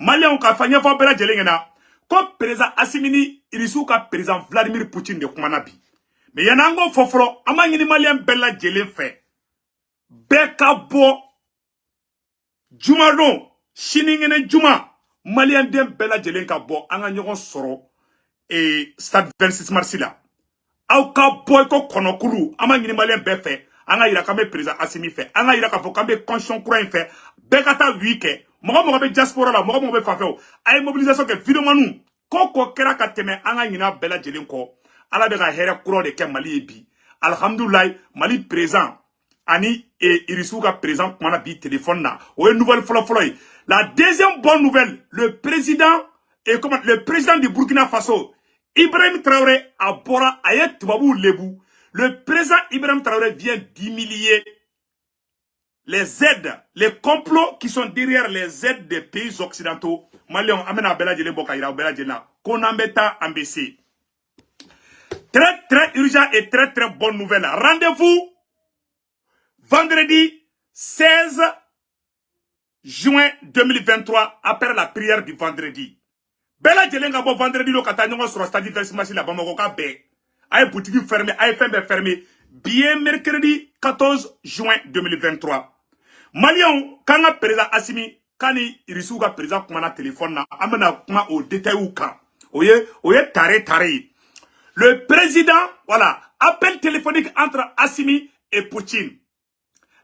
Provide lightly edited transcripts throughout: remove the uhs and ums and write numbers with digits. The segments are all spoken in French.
Malien ka fanya fo bela jelengena ko président Assimini irisu ka président Vladimir Poutine de kumana bi mais yanango foforo amangini malien bela jelen fait beka bo juma don shiningene juma malien dem bela jelen ka bo anga nyogon soro et stade 26 mars là aw ka boy ko konokuru amangini malien be fait anga ira kambe président Assimi fait anga ira ka fo kambe conscience courant fait beka ta wike mogo be diaspora la mogo be fafeo ay mobilisation ke vidéo manu koko kera ka teme anga nyina bela jelen ko ala be ka here courant de ke Mali bi alhamdulillah Mali présent ani irisu ka présent kumana bi téléphone na o nouvelle folo la deuxième bonne nouvelle le président du Burkina Faso Ibrahim Traoré a bora ayet tubabu lebu le président Ibrahim Traoré vient d'humilier les aides, les complots qui sont derrière les aides des pays occidentaux. Malion, amena bela jele bokaira, bela jela. Konambeta ambessi. Très, très urgent et très, très bonne nouvelle. Rendez-vous vendredi 16 juin 2023 après la prière du vendredi. Bela jele nga bo vendredi lo kata nyongo sur stade Versimasi la bamako ka be. Aye boutique fermée, aye fembe fermée. Bien mercredi 14 juin 2023. Malion, quand le président Assimi, quand il reçoit le président comme un téléphone, amena kuma au détail ou quand. Oye taré. Le président, voilà, appel téléphonique entre Assimi et Poutine.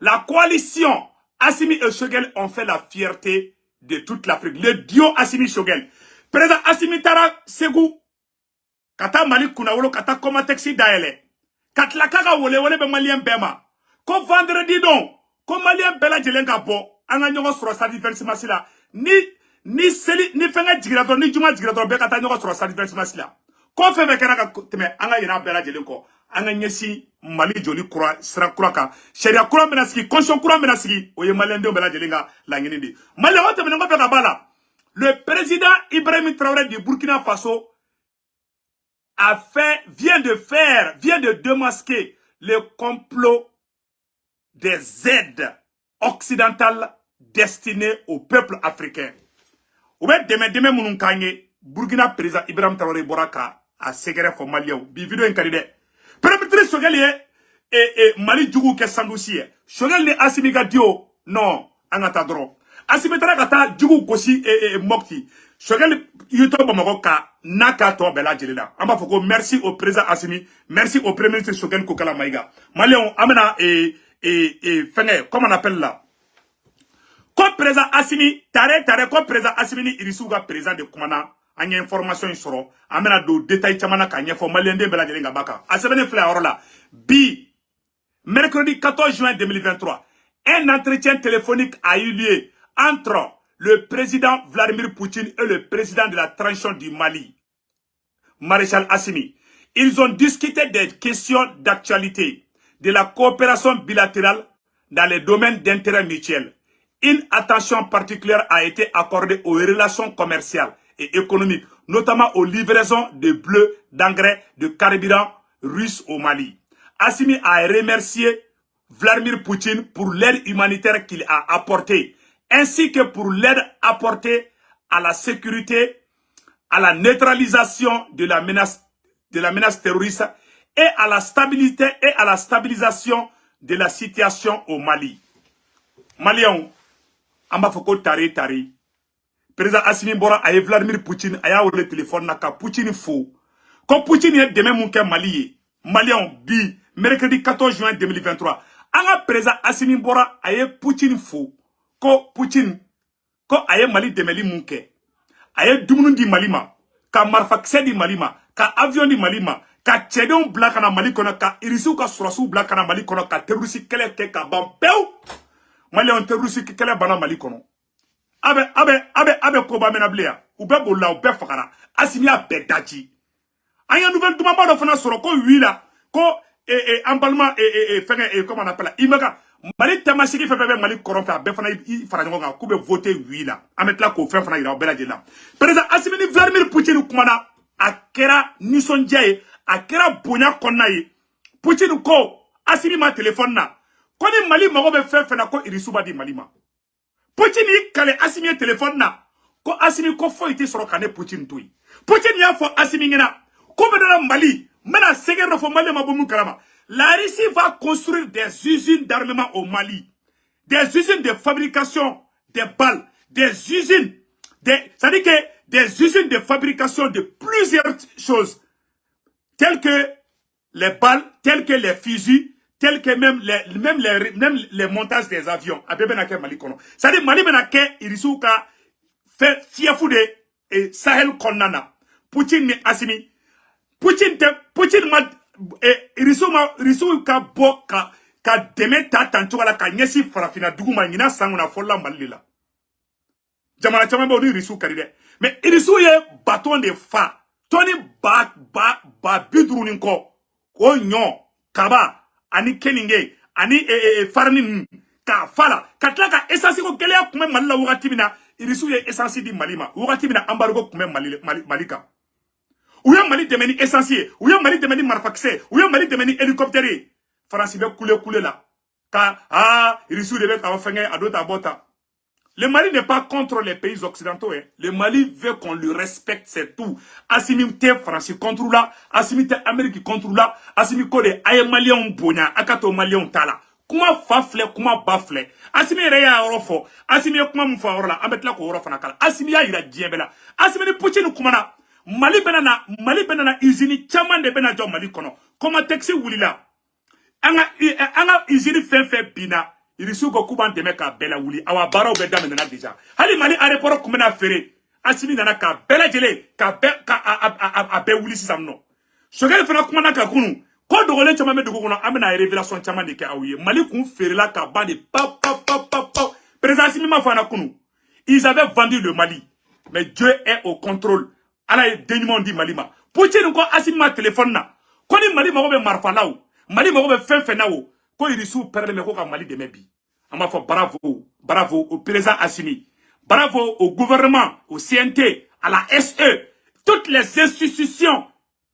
La coalition Assimi et Shogel ont fait la fierté de toute l'Afrique. Le duo Assimi-Shogel. Président Assimi Tara Segou, kata Mali Kunawolo, kata Koma Texi Daele. Katla Kaka Wole be Malien Bema. Ko vendredi donc. Comme Malien Bela Jelenga bo, anga nyongo sur stade Versimasi la, ni fenga jigrator, ni juma jigrator, beka ta nyongo sur stade Versimasi la. Ko fe bekera ka teme, anga yena Bela Jelenko, anga nyesi Mali joli kura, sira kura ka, sheria kura menasiki, conscience kura menasiki, oye Malien de Bela Jelenga, la ngenindi. Malien wote menengo fe kabala. Le président Ibrahim Traoré du Burkina Faso vient de démasquer le complot des aides occidentales destinées au peuple africain. Ou bien demain moun kanye Burkina président Ibrahim Traoré Boraka a segere fo Malien bi vidéo en kalide. Permettez Shogel et Mali djougou ke sandouci. Shogel ne Assimi gadio non angata dro. Assimi tara kata djougou kosi et mokti. Shogel YouTube bamako ka naka to bela jelela. Amba foko merci au président Assimi, merci au premier ministre Shogel Kokala Maïga. Malien amena comment on appelle là? Comme président Assimi, comme président Assimi ni irisuga président de Koumana, a une information sur amena do détail chamana ka nyefo malende bela jelenga baka. Asebene fleur là. Mercredi 14 juin 2023, un entretien téléphonique a eu lieu entre le président Vladimir Poutine et le président de la transition du Mali, Maréchal Assimi. Ils ont discuté des questions d'actualité, de la coopération bilatérale dans les domaines d'intérêt mutuel. Une attention particulière a été accordée aux relations commerciales et économiques, notamment aux livraisons de bleu, d'engrais, de carburant russe au Mali. Assimi a remercié Vladimir Poutine pour l'aide humanitaire qu'il a apportée, ainsi que pour l'aide apportée à la sécurité, à la neutralisation de la menace terroriste et à la stabilité et à la stabilisation de la situation au Mali. Malion, amba foko tari. Président Assimi Bora a Vladimir Poutine a le téléphone naka Poutine fou. Comme Poutine est demain mon Mali, Malion bi mercredi 14 juin 2023. Anga président Assimi Bora a Poutine fou. Ko Poutine ko a Mali demeli munke. A dumunu di Malima, ka marfaxe di Malima, ka avion di Malima. Ka tchedon blaka na Mali kono ka irisu ka surasu blaka na Mali kono ka terroriste kele ke ka bampeu Mali on terroriste kele bana Mali kono abe ko ba menablia ou be bolla ou be fakara Assimi a bedaji anya nouvelle dumamba do fana soro ko wila ko emballement comment on appelle imaka Mali tamasiki fe Mali koron fa be fana I fara ngonga ko be voter wila ametla ko fe fana ira bela jela président Assimi ni Vladimir Poutine kumana akera nisonjaye akera bonya konna ye Poutine ko Assimi ma téléphone na ko ni Mali mago be fe na ko irisuba di Mali ma Poutine kale Assimi téléphone na ko Assimi ko fo ite soro kane Poutine toyi. Poutine y'a fo Assimi ngena. Ko be dans Mali, mena seger no fo Mali ma bomu karama. La Russie va construire des usines d'armement au Mali. Des usines de fabrication des balles, des usines, c'est-à-dire que des usines de fabrication de plusieurs choses, telles que les balles, telles que les fusils, tels que même les montages des avions. C'est-à-dire Mali benake irisuka fait fiafou de Sahel Konana. Poutine ni Assimi. Poutine ma irisuka boka ka deme ta tantu ala ka nyesi farafina duguma nyina sanguna folla Mali la. Jamana chama ba irisu karide. Mais irisu ye bâton de fa. Tony ba bidru ninko. Ko nyon kaba ani keninge ani farni ka fala katla ka essence ko kele kuma Mali la wakati bina irisu ye essence di Malima wakati bina embargo kuma Malika uya Mali demeni essence uya Mali demeni marfaxe uya Mali demeni hélicoptère France be couler la ka irisu de be ka fenge adota bota. Le Mali n'est pas contre les pays occidentaux. Hein. Le Mali veut qu'on le respecte, c'est tout. Assimi te France contre là, Assimi te Amérique contre là, Assimi kode aye Malien bonya, akato Malien tala. Kuma fafle, kuma bafle. Assimi reya orofo, Assimi kuma mfa orla, ametla ko orofa nakala. Assimi ya ira diembela. Assimi ni Poutine kumana. Mali benana usine chaman de bena jo Mali kono. Koma texi wulila. Anga usine fe bina. Irisu ko kuban deme ka bela wuli awa baraw be damena deja hali Mali aéroport ko mena fere Assimi nana ka bela jele ka be wuli sisamno sogel fana kuma na ka kunu ko dogole chama me dogo kono amena révélation chama de ke awiye Mali kun fere la ka bande pa président Assimi ma fana kunu ils avaient vendu le Mali mais Dieu est au contrôle ala e deniment di Mali ma Poutine ko Assimi ma téléphone na ko ni Mali ma ko be marfa lawo Mali ma ko be fen nawo ko irisu perdre ko ka Mali de mebi ama fo bravo au président Assimi bravo au gouvernement au CNT à la SE toutes les institutions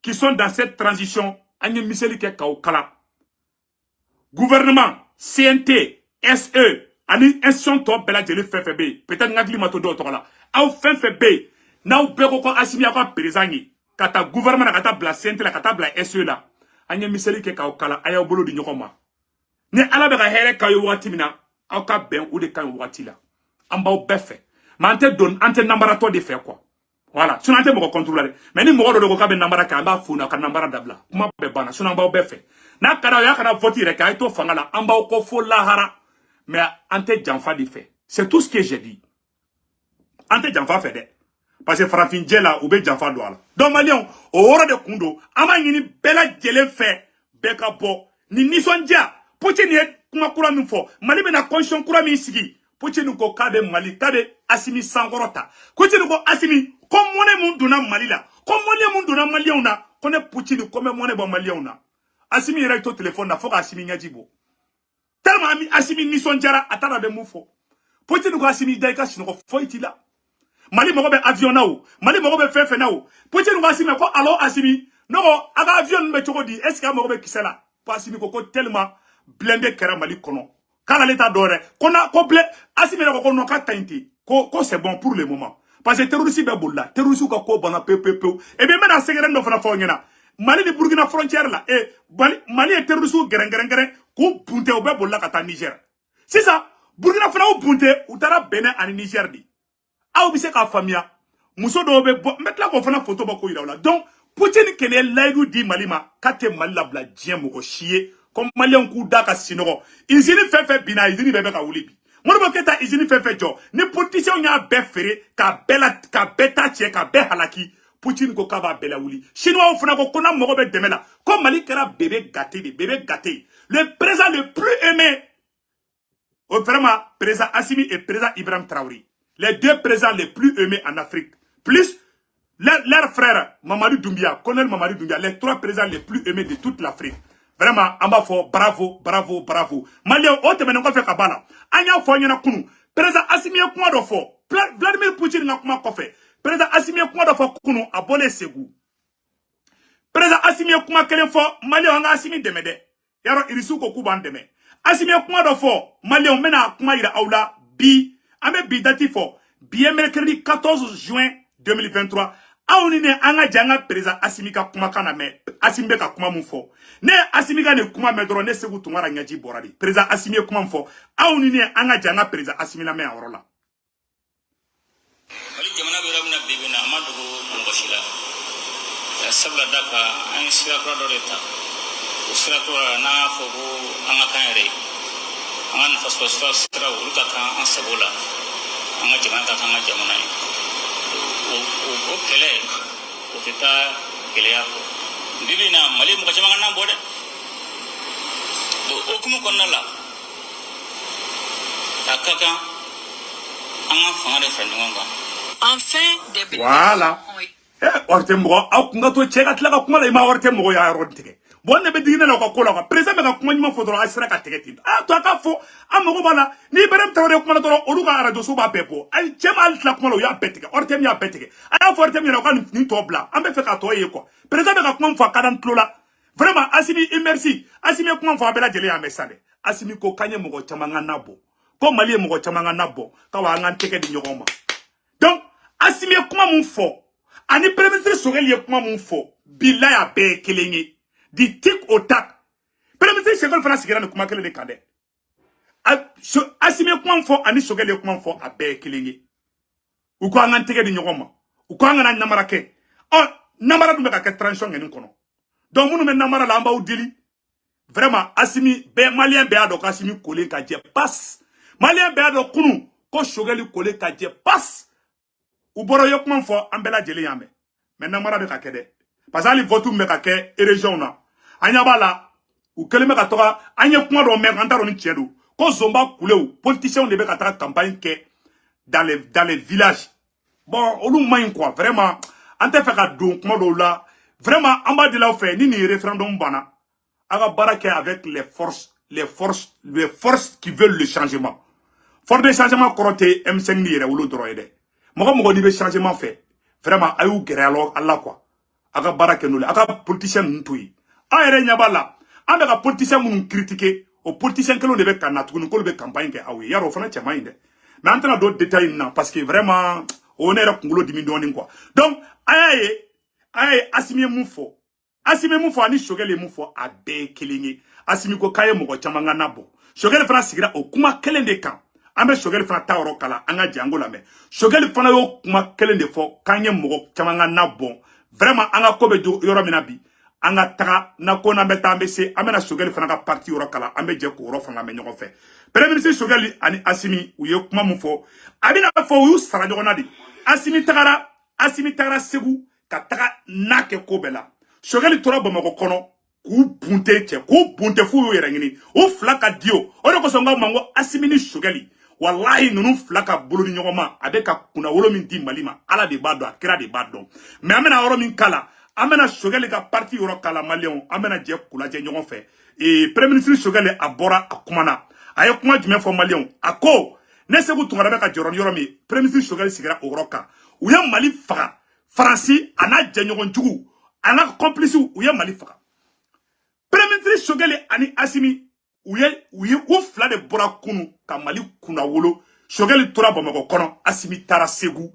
qui sont dans cette transition anye miseli ke ka kala gouvernement CNT SE ani institution to bela jeli FFB peut-être ngagli mato do to la au FFB na u beko ko Assimi ko président kata gouvernement kata bla CNT la kata bla SE la anye miseli ke ka kala aya bolo di nyokoma ni ala be ka here kayo wati mina aw ka ben ou de kan wati la ambaw befe ma ante nambara to de fe quoi voilà suna ante mo contrôler mais ni mo do ka be nambara ka amba funa ka nambara dabla kuma be bana suna ambaw befe na kara ya kana voter re ka to fangala ambaw ko fo lahara mais ante janfa de fe c'est tout ce que j'ai dit ante janfa fe de parce que farafin djela ou be janfa do ala donc malion o woro de kundo ama nyini bela jele fe be ka bo ni nisonja Poutine ye kuma kura min fo Mali bena conscience kura min sigi Poutine ko kabe Mali kabe Assimi sangorota Poutine ko Assimi ko mone mun dona Mali la ko mone mun dona Malien na ko ne Poutine ko me mone bo Malien na Assimi yera to téléphone na fo Assimi nyajibo tellement Assimi nison jara atara be mu fo Poutine ko Assimi dai ka sino ko fo itila Mali mo be avion na o Mali mo be fefe na o Poutine ko Assimi ko alors Assimi no aga avion me choko di est ce que mo be kisela pas Assimi ko tellement blende kera Mali kono kala l'état d'ore kona ko ble Assimi ko no ka tainti ko c'est bon pour le moment parce que terroriste be bolla terroriste ko bana pepe et bien mena segere no fana fo ngena Mali ni Burkina frontière là et Mali est terroriste geren ko bunte o be bolla kata Niger c'est ça Burkina fana o bunte utara Benin en Niger di aw bi se ka famia muso do be metla ko fana photo ba ko ira la donc Poutine kene laidu di Malima kate Mali la bla dien mo ko chier comme Malien kou daka sinogo izini fefe bina izini bebe ka wulibi Moribo Keta izini fefe jo ni politicien nya be fere ka beta che ka be halaki Poutine ko kaba bela wuli chinois funa ko kona mogo be demela comme Mali kera bébé gâté le président le plus aimé vraiment président Assimi et président Ibrahim Traoré les deux présidents les plus aimés en Afrique plus leur frère Mamadou Doumbia colonel Mamadou Doumbia les trois présidents les plus aimés de toute l'Afrique. Vraiment, amba fo bravo. Malien o te menonga fe kabala. Anya fo nyana kunu. Président Assimi kuma do fo. Vladimir Poutine nga kuma ko fe. Président Assimi kuma do fo kunu abole segu. Président Assimi kuma kelen fo Malien nga Assimi demede. Yaro irisu ko kuban deme. Assimi kuma do fo Malien mena kuma ira aula bi ame bi dati fo bien mercredi 14 juin 2023 awnine anga janga président Asimika kuma kana me Asimbe ka kuma mun fo ne Asimika ne kuma me doro ne segu tungara nyaji boradi président Asimi kuma fo awnine anga janga président Asimina me awrola ali jamana be rabna bibina amadu ngoshila sabla daka an sira ko do reta sira ko na fo go anga kanere anga fasfas sira ulka kan an sabola anga jamana ka kan jamana o kele o kita kele yako bibina mali mo jamana na bode o kuma konnala takaka anga fangare fanyonga enfin des voilà orte mo akunga to chega tlaka kuma la ma orte mo ya rontige bonne be digina ko ko la président be ka kuma nyima fodoro asira ka tegeti to aka fo amogo bala ni berem tawre kuma doro oruga radio so ba pepo ay chema altla kuma lo ya betike orte mi ya betike ay fo orte mi na ko ni to bla ambe fe ka to ye ko président be ka kuma fo kadan tlola vraiment Asimi merci Asimi kuma fo abela jele ya mesade Asimi ko kanye mo chama nganabo ko mali mo chama nganabo ka wa ngan teke di nyogoma donc Asimi kuma mun fo ani premier ministre Sogeli kuma mun fo billahi ya be kelenye di tic au tac premier ministre Sogeli fana sigira ne kuma kele de kade Asimi kuma fo ani Sogeli kuma fo a be kelenye u ko ngan tege di nyogoma u ko ngan namara ke namara dum ka transition ngeni kono donc munu men namara la amba udili vraiment Asimi be malien be ado Asimi kole ka je passe malien be ado kunu ko Sogeli kole ka je passe ou boro yok man fo ambela jeli yambe maintenant mara be ka kede parce que ali votu me ka ke région na anya bala ou keleme ka toka anya kuma do me antaro ni tiedu ko zomba kuleu politicien de be ka ta campagne ke dans les villages bon olu main quoi vraiment ante fe ka do kuma do la vraiment amba de la fait ni référendum bana aga barake avec les forces qui veulent le changement force de changement korote M5 ni yere wulu droide mogo ni be changement fait vraiment ayu gere alors Allah quoi aga barake nule aga politicien ntui a yere nyabala anda ka politicien mun critiquer au politicien que l'on devait kanatu ko be campagne ke awi yaro fana chama inde mais entra d'autres détails na parce que vraiment on est ngolo dimi doni quoi donc ayaye Asimi mufo ani Sogeli mufo a be kelingi Asimi ko kaye mogo chama nganabo Sogeli fana sigira o kuma kelende kan ambe Sogeli fana tawro kala anga jango la me Sogeli fana yo kuma kelende fo kanye mogo chama nganabo vraiment anga kobe yoro minabi anga taga na ko na beta ambese amena Sogeli fana ka parti yoro kala ambe je ko yoro fanga me nyoko fe premier ministre Sogeli ani Asimi uye kuma mufo abina fo yu sara jogona di Asimi tagara segu ka taga nake kobela Sogeli tora Bamako kono ku bunte fu yere ngini o flaka dio o de ko songa mango Asimi ni Sogeli wallahi nunu flaka bulu ni nyogoma adeka kuna wolo min di malima ala de bado akira de bado mais amena wolo min kala amena Sogeli ka parti yoro kala malion amena je kula je nyogon fe et premier ministre Sogeli abora akumana aye kuma jume fo malion ako ne segu tungara ka joron yoro mi premier ministre Sogeli sigira oroka uya mali faga Franci ana je nyogon jugu ana complice uya mali faga premier ministre Sogeli ani Asimi uye u fla de bora kunu ka mali kuna wolo Sogeli tora Bamako kono Asimi tara segu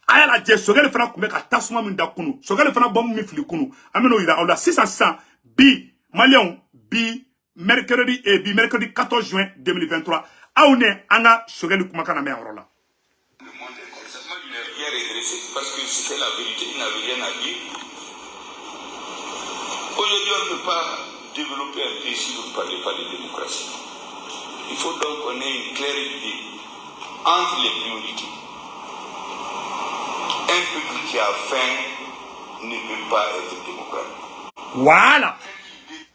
aya la je Sogeli fana kumbe ka tasuma min da kunu Sogeli fana bamu mi fili kunu ameno ira awla 600 bi malion bi mercredi 14 juin 2023 aune anga Sogeli kuma kana me awrola parce que c'était la vérité, il n'avait rien à dire. Aujourd'hui, on ne peut pas développer un pays si vous ne parlez pas de démocratie. Il faut donc qu'on ait une claire idée entre les priorités. Un peuple qui a faim ne peut pas être démocrate. Voilà.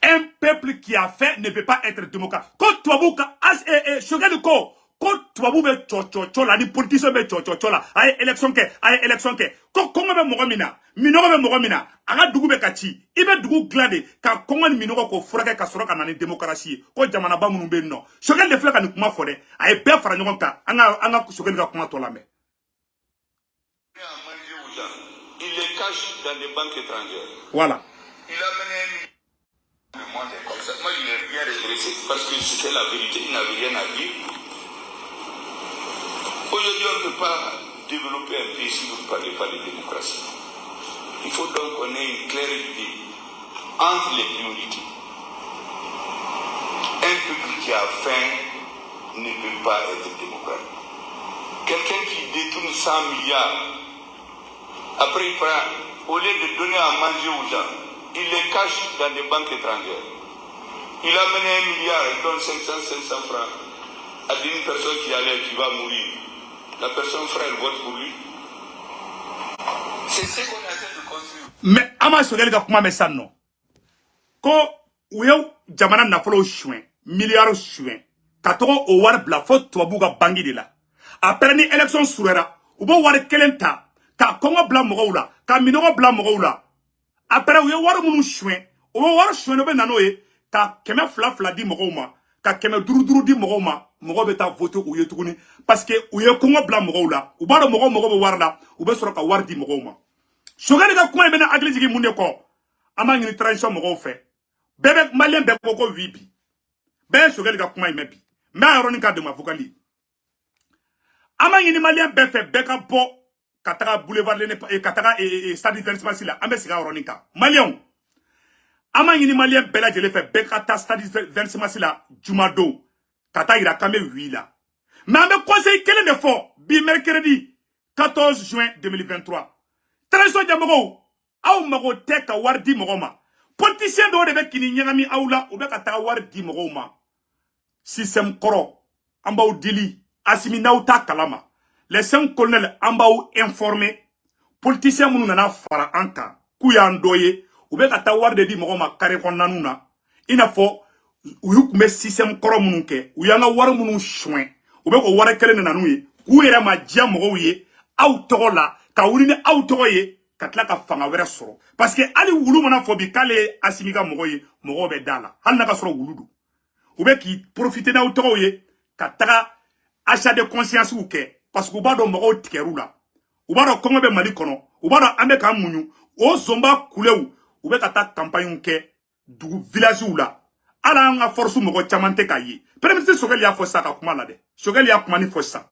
Un peuple qui a faim ne peut pas être démocrate. Quand tu as Sogeli ko tubabu be chochocho la ni politicien be chochocho la ay élection ke ko kongo be mogo mina minogo be mogo mina aga dugu be kachi ibe dugu glade ka kongo ni minogo ko furake ka soroka na ni démocratie ko jamana ba munu be no Sogeli de flaka ni kuma fode ay be fara nyogon ka anga Sogeli ka kuma to la me il les cache dans des banques étrangères. Voilà. Il a mené le monde comme ça. Moi, je l'ai bien redressé parce que c'était la vérité, il n'avait rien à dire. Aujourd'hui, on ne peut pas développer un pays si vous ne parlez pas de démocratie. Il faut donc qu'on ait une claire idée entre les priorités. Un peuple qui a faim ne peut pas être démocrate. Quelqu'un qui détourne 100 milliards, après il prend, au lieu de donner à manger aux gens, il les cache dans des banques étrangères. Il a mené 1 milliard, il donne 500 francs à une personne qui va mourir. La personne fera le vote pour lui. C'est ce qu'on essaie de construire. Mais ama sogeli ka kuma me sanno ko uyo jamana na folo chouin milliard chouin ka to o war bla fo to buga bangi de la après ni élection surera ubo war kelenta ka kongo bla mo la ka minogo bla mo la après uyo war munu chouin ubo war chouin be nanoye ka keme fla di mo ma ka keme duru di mo ma mo be ta voter uyo tukuni parce que uyo kongo bla mo la uba do mo be war la ube soro ka war di mo ma Sogeli ka kuma bena aglisi ki munde ko ama ngini transition mo fe bebe malien be ko wibi be sogeli ka kuma mebi me aroni ka de ma fokali ama ngini malien be fe be ka bo kataka boulevard le e kataka e stade diversement la ambe siga aroni ka malien ama ngini malien be la jele fe be ka ta stade diversement la jumado kata ira kame wila mais ambe conseil kele de fort bi mercredi 14 juin 2023 Transition jamogo aw mago te ka wardi mogo ma politicien do de be kini nyangami awla o be ka ta wardi mogo ma système koro ambaw dili asimi nauta kalama les 5 colonels ambaw informé politicien munu nana fara anka ku ya ndoye o be ka ta warde di mogo ma kare konnanuna ina fo uyu kume système koro munu ke uyanga war munu chouin o be ko wara kele nanu ye ku yera ma dia mogo ye aw togola ka wuli ni aw togo ye ka tila ka fanga wɛrɛ sɔrɔ parce que ali wulu mana fɔ bi k'ale asimi ka mɔgɔ ye mɔgɔw bɛ da la hali n'a ka sɔrɔ wulu don u bɛ k'i profiter n'aw tɔgɔw ye ka taga achat de conscience kɛ parce que u b'a dɔn mɔgɔw tigɛr'u la u b'a dɔn kɔngɔ bɛ Mali kɔnɔ u b'a dɔn an bɛ k'an muɲu o zonba kulew u bɛ ka taa campagne kɛ dugu village la hali an ka force mɔgɔ caman tɛ k'a ye premier ministre Sogɛli y'a fɔ sa ka kuma la dɛ Sogɛli y'a kuma ni fɔ sa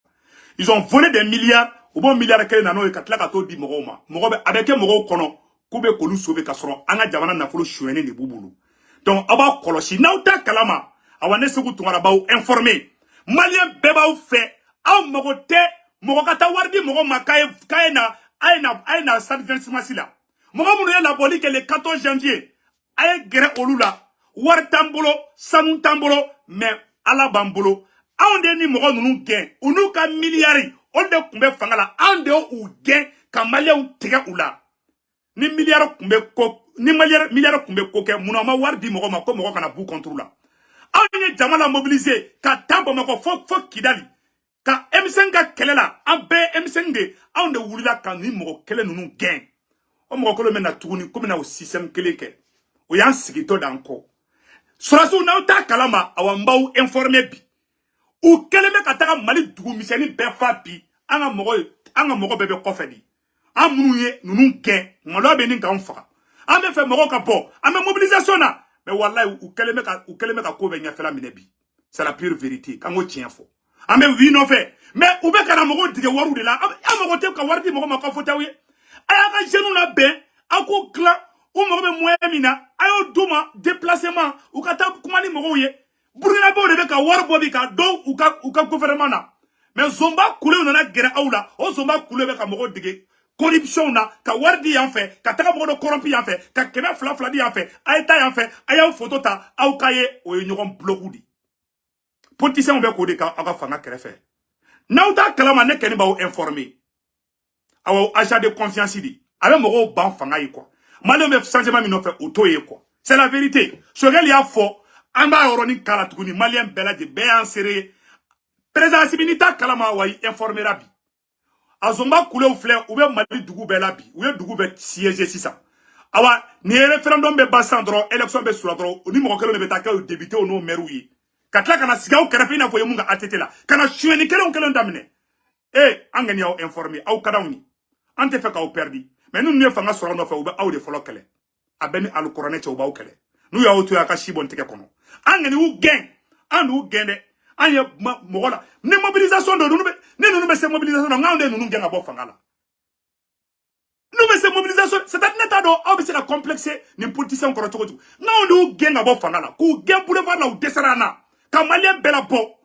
ils ont volé des milliards ou bon milliard kelen nano e katla ka to di mogo ma mogo be avec mogo kono ku be kolu sauver ka soro anga jamana na folo chouene ni bubulu donc aba kolosi nauta kalama awane segu tungara baw informé malien bebaw fait aw mogo te mogo kata wardi mogo ma kaena aina stade Vincent Sila mogo munu ya la boli que le 14 janvier ay gere olula war tambolo sanu tambolo mais ala bambolo aw de ni mogo nunu gen unu ka milliards on de kumbe fangala an de u gen ka malien tigɛ u la ni milliard kumbe ko ni milliard kumbe ko kɛ munna ma wari di mɔgɔ ma ko mɔgɔ kana bu contre la an ye jamana mobiliser ka taa Bamakɔ fo Kidali ka M5 ka kɛlɛ la an bɛɛ M5 de an de wulila ka ni mɔgɔ kɛlɛ ninnu gɛn o mɔgɔ kelen bɛ na tuguni ko bɛna o système kelen kɛ o y'an sigitɔ d'an kɔ sɔrɔsiw n'aw t'a kalama aw m'aw informer bi u kelen bɛ ka taga Mali dugu misɛnnin bɛɛ fa bi an ka mɔgɔ bɛɛ bɛ kɔfɛ di an minnu ye ninnu gɛn malo bɛ nin k'an faga an bɛ fɛ mɔgɔw ka bɔ an bɛ mobilisation na mais wallahi u kelen bɛ ka ko bɛ ɲɛfɛla minɛ bi c'est la pure vérité k'an ko tiɲɛ fɔ an bɛ wi nɔfɛ mais u bɛ kana mɔgɔw tigɛ wariw de la an mɔgɔ tɛ ka wari di mɔgɔ ma k'a fɔ t'aw ye a y'a ka jeunes labɛn a k'o dilan u mago bɛ moyen min na a y'o d'u ma déplacement u ka taa kuma ni mɔgɔw ye burkinabɛw de bɛ ka wari bɔ bi ka dɔw u ka gouvernement na mais zomba kulew nana gɛrɛ aw la o zomba kulew bɛ ka mɔgɔw dege corruption na ka wari di yan fɛ ka taga mɔgɔ dɔ corrompu yan fɛ ka 200 di yan fɛ a ye taa yan fɛ a y'aw photo ta aw ka ye o ye ɲɔgɔn bloku di politiciens bɛ k'o de ka aw ka fanga kɛrɛfɛ n'aw t'a kalama ne kɛni b'aw informer aw agent de confiance di a bɛ mɔgɔw ban fanga ye quoi malien bɛ changement min nɔfɛ o t'o ye quoi c'est la vérité Sogɛli y'a fɔ an b'a yɔrɔnin kala tuguni malien bɛɛ lajɛlen bɛɛ y'an sere président Asimi t'a kalama wa informera bi azomba kulew filɛ u bɛ Mali dugu bɛɛ la bi u ye dugu bɛɛ siéger sisan awa ni référendum bɛ ban sisan dɔrɔn élection bɛ sula dɔrɔn u ni mɔgɔ kelen de bɛ taa kɛ député o n'o maire ye ka tila kana sigi aw kɛrɛfɛ i n'a fɔ ye mun ka ATT la kana suyɛni kelen daminɛ an kɔni y'aw informer aw ka d'anw ye an tɛ fɛ k'aw perdi mais n'u ye fanga sɔrɔ nɔfɛ u bɛ aw de fɔlɔ kɛlɛ a bɛ ni alikuranɛ cɛ u b'aw kɛlɛ n'u y'aw to a ka si bɔ n tɛgɛ kɔnɔ an kɔni y'u gɛn an n'u gɛn dɛ an ye mɔgɔ la ni mobilisation do Ne nous mettons mobilisation, nous avons nous gagnons à fangala. Nous mettons mobilisation, c'est-à-dire que nous avons complexé les politiciens encore tout. Nous avons gagnons à fangala. Nous gagnons pour le voir là où desserana. Quand Malien bela bon.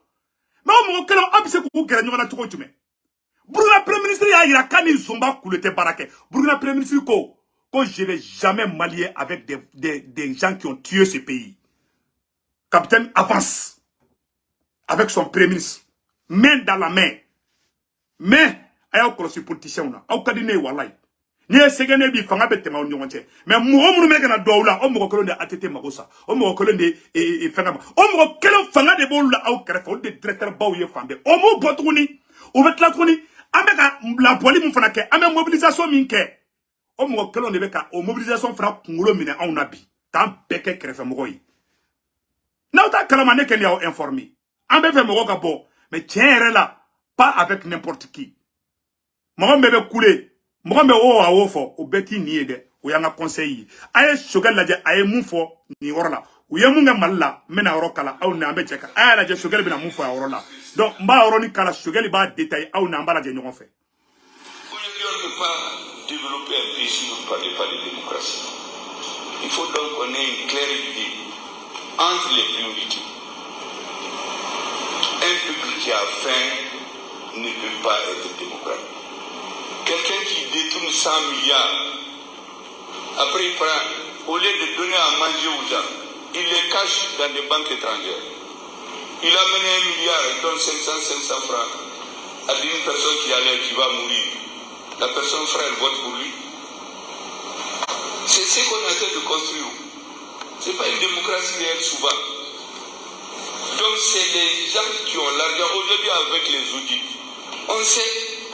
Mais on m'a dit que nous gagnons à tout. Burkina Premier ministre a dit que Zomba coulait baraque. Burkina Premier ministre que je ne vais jamais m'allier avec des gens qui ont tué ce pays. Capitaine avance avec son Premier ministre. Main dans la main. Mais, il y a des politiciens. Il y a des politiciens. Ni segene bi fanga bete ma onyo nche mais mo me kana dowla o mo ko londe atete magosa o mo ko londe e fanga o mo kelo fanga de bolula au krefa o de directeur baw ye fambe o mo botuni o betla tuni ameka la poli mu fana ke ame mobilisation min ke o mo kelo de beka o mobilisation fana kungulo mine on nabi tan beke krefa mo yi na ta kalama ne ken ya o informer ambe fe mo ka bo mais tiens là pas avec n'importe qui mo mbebe couler moi me o awo fo o beti ni de o yanga conseil aye shogal laje aye mun fo ni orla o ye mun ga malla mena oro kala aw na be cheka aye laje shogal bina mun fo orla donc mba oro ni kala shogal ba détail aw na mbala je ñogon fe Aujourd'hui, on ne peut pas développer un pays si vous ne parlez pas de démocratie. Il faut donc qu'on ait une claire idée entre les priorités. Un peuple qui a faim ne peut pas être démocrate. Quelqu'un qui détourne 100 milliards, après il prend, au lieu de donner à manger aux gens, il les cache dans des banques étrangères. Il a mené 1 milliard, il donne 500 francs à une personne qui va mourir. La personne frère vote pour lui. C'est ce qu'on essaie de construire. Ce n'est pas une démocratie réelle souvent. Donc c'est les gens qui ont l'argent. Aujourd'hui avec les audits, on sait.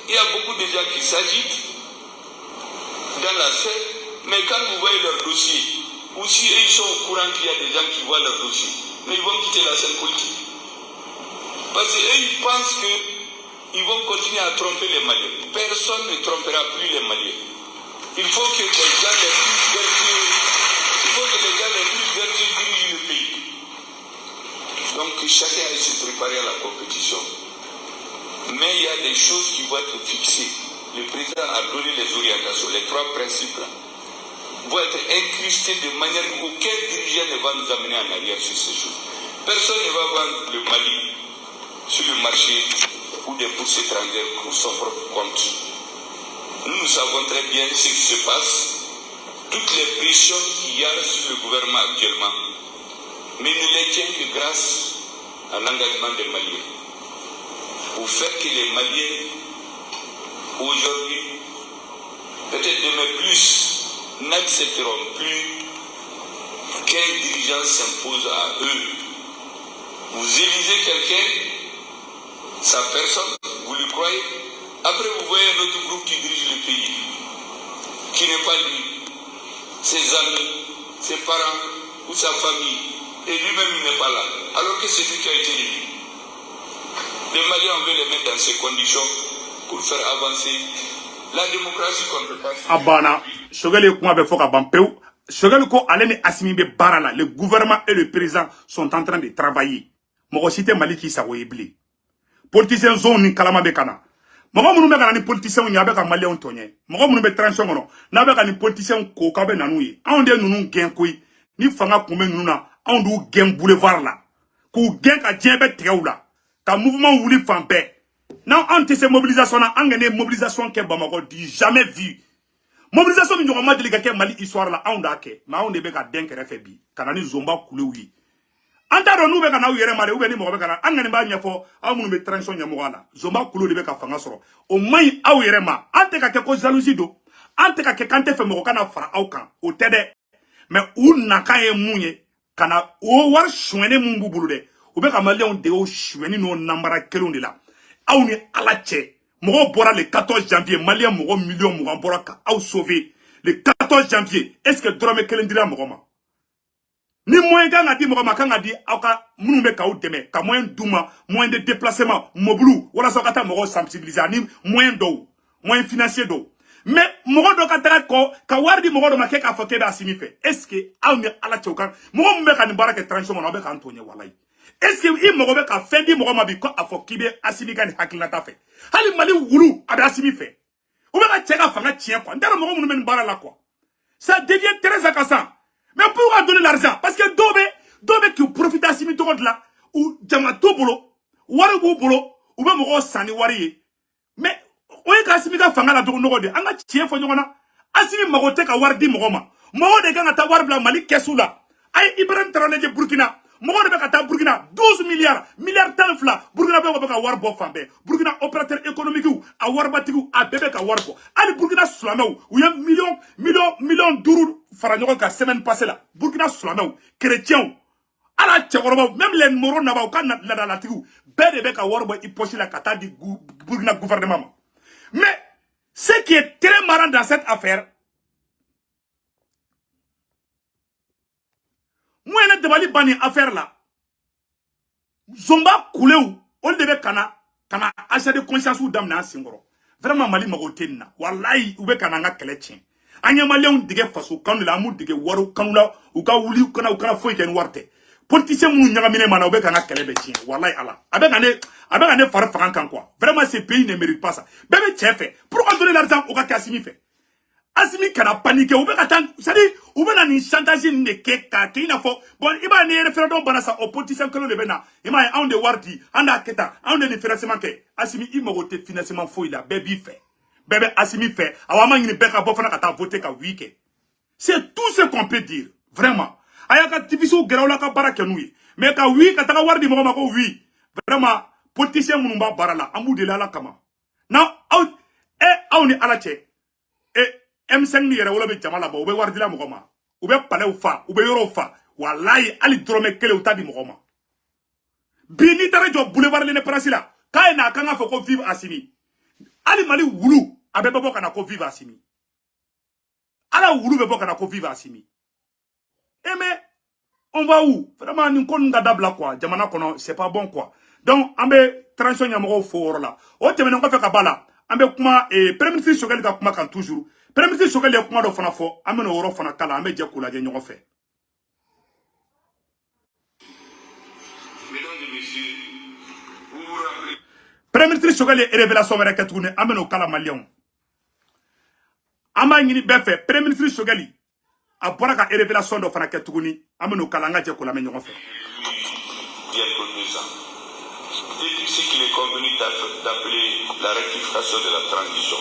Il y a beaucoup de gens qui s'agitent dans la scène, mais quand vous voyez leur dossier, ou si ils sont au courant qu'il y a des gens qui voient leur dossier, mais ils vont quitter la scène politique. Parce qu'eux, ils pensent qu'ils vont continuer à tromper les Maliens. Personne ne trompera plus les Maliens. Il faut que les gens les plus vertueux, dirigent le pays. Donc chacun ait se préparer à la compétition. Mais il y a des choses qui vont être fixées. Le président a donné les orientations, les 3 principes là, vont être incrustés de manière qu'aucun dirigeant ne va nous amener en arrière sur ces choses. Personne ne va vendre le Mali sur le marché ou des bourses étrangères pour son propre compte. Nous savons très bien ce qui se passe, toutes les pressions qu'il y a sur le gouvernement actuellement. Mais ne les tient que grâce à l'engagement des Maliens. Pour faire que les Maliens, aujourd'hui, peut-être demain plus, n'accepteront plus qu'un dirigeant s'impose à eux. Vous élisez quelqu'un, sa personne, vous le croyez, après vous voyez un autre groupe qui dirige le pays, qui n'est pas lui, ses amis, ses parents ou sa famille, et lui-même il n'est pas là, alors que c'est lui qui a été élu. Les Maliens, on veut les mettre dans ces conditions pour faire avancer la démocratie qu'on peut pas. Abana, Shogeli Kouabe Foka Bampeu, Shogeli Ko Alene Asimibe Barala, le gouvernement et le président sont en train de travailler. Mogosite Maliki Sawoyebli. Politiciens zone ni Kalama Bekana. Mogo munu meka ni politiciens nyabe ka Malien tonye. Mogo munu be transition ngono. Na beka ni politiciens ko kabe nanouye. Ande nunu gen koy. Ni fanga kume nuna. Andu gen boulevard la. Ku gen ka djembe treoula. Ka mouvement ouli fanbe. Non, anti ces mobilisations, on a une mobilisation qui est jamais vue. Mobilisation de Nyoma de l'Égat Mali histoire là, on a que, mais on est bien qu'à denke refébi, kanani zomba koulé oui. Antaro nous beka na uyere mare, ou bien mo beka, angani ba nyafo, a munu me transition nyamouana, zomba koulé de beka fangasoro. Au moins, a uyere ma, ante ka keko jalousie do, ante ka kekante fe mo kana fara aukan, au tede, mais ou naka e mounye, kana ou war chouene mumbu bulude, ou beka malé on de ou chouene no nambara kelon de la. Aou ni alache, mogo bora le 14 janvier, Malien mogo million mogo bora ka aou sauvé. Le 14 janvier, est-ce que drame kelendira mogo ma? Ni moyen ganga di mogo ma kanga di auka mounoume ka ou deme, ka moyen douma, moyen de déplacement, moblou, wala sokata mogo sensibiliser, ni moyen d'eau, moyen financier d'eau. Mais mogo do katara ko, ka wardi mogo do ma keka fote da asimi fe. Est-ce que aou ni alache ou kan, mogo mbe ka ni bara ke transition mogo be ka antonye walay. est-ce que il mago be ka fɛn di mɔgɔ ma bi ko a fɔ k'i bɛ Assimi ka nin hakilinata fɛ hali Mali wulu a bɛ Assimi fɛ u bɛ ka cɛ ka fanga tiɲɛ quoi n t'a dɔn mɔgɔ minnu bɛ nin baara la quoi ça devient très agaçant mais pourquoi donner l'argent parce que dɔw bɛ k'u profiter Assimi tɔgɔ de la u jama t'u bolo wari b'u bolo u bɛ mɔgɔw san ni wari ye mais o ye ka Assimi ka fanga la dogo nɔgɔ de an ka tiɲɛ fɔ ɲɔgɔn na Assimi mago tɛ ka wari di mɔgɔ ma mɔgɔw de kan ka taa wari bila Mali kɛsu la a ye Ibrahim Traoré lajɛ Burkina mɔgɔw de bɛ ka taa Burkina 12 milliards milliards 12 Burkina bɛ ka wari bɔ fan bɛɛ Burkina opérateur économique a waribatigiw a bɛɛ bɛ ka wari bɔ hali Burkina silamɛw u ye million 5 fara ɲɔgɔn kan semaine passée la Burkina silamɛw chrétiens ala cɛkɔrɔbaw même les moro nabaw ka ladalatigiw bɛɛ de bɛ ka wari bɔ i poche la ka taa di Burkina gouvernement ma mais ce qui est très marrant dans cette affaire moi ne dabali bani affaire là zomba kulew on debe kana achat de conscience ou damna singoro vraiment Mali mago tenna wallahi ube kana nga kele tien anya malion dige faso kanu la mu dige waro kanu la u ka wuli u kana foi ken warte politicien mu nyaga mine mana ube kana kele be tien wallahi ala avec ne far faran kan quoi vraiment ce pays ne mérite pas ça bébé chef pourquoi donner l'argent au ka Assimi fait Assimi kana paniquer ou be katan c'est-à-dire ou be na ni chantage ne ke ka ke ina fo bon iba ni référendum bana sa opposition que le bena ima on de wardi anda keta on de financement ke Assimi imogo te financement fo ila bébé fait bébé Assimi fait awama ngini beka bo fana kata voter ka wike c'est tout ce qu'on peut dire vraiment ayaka tibiso gerawla ka baraka nuyi mais ka wi ka ta wardi mo ko wi vraiment politicien munumba barala amu de la kama now out aw ni alache M5 ni yɛrɛ wolo bɛ jama labɔ u bɛ wari dila mɔgɔ ma u bɛ palais fa u bɛ yɔrɔ fa wallahi hali dɔrɔmɛ kelen u t'a di mɔgɔ ma bi n'i taara jɔ boulevard L'Indépendance la k'a ye na kan ka fɔ ko vive Assimi hali Mali wulu a bɛ bɔ ka na ko vive Assimi ala wulu bɛ bɔ ka na ko vive Assimi mais on va où vraiment nin ko ninnu ka dabila quoi jamana kɔnɔ c'est pas bon quoi donc an bɛ transition ɲɛmɔgɔw fo o yɔrɔ la o tɛmɛnen kɔfɛ ka ba la an bɛ kuma premier ministre Choguel ka kuma kan toujours premier ministre Choguel ye kuma dɔ fana fɔ an bɛ n'o yɔrɔ fana kala an bɛ jɛ k'o lajɛ ɲɔgɔn fɛ. premier ministre Choguel ye révélation wɛrɛ kɛ tuguni an bɛ n'o kala maliyɛnw an b'a ɲini bɛɛ fɛ premier ministre Choguel a bɔra ka révélation dɔ fana kɛ tuguni an bɛ n'o kala an ka jɛ k'o lamɛn ɲɔgɔn fɛ. Ce qu'il est convenu d'appeler la rectification de la transition.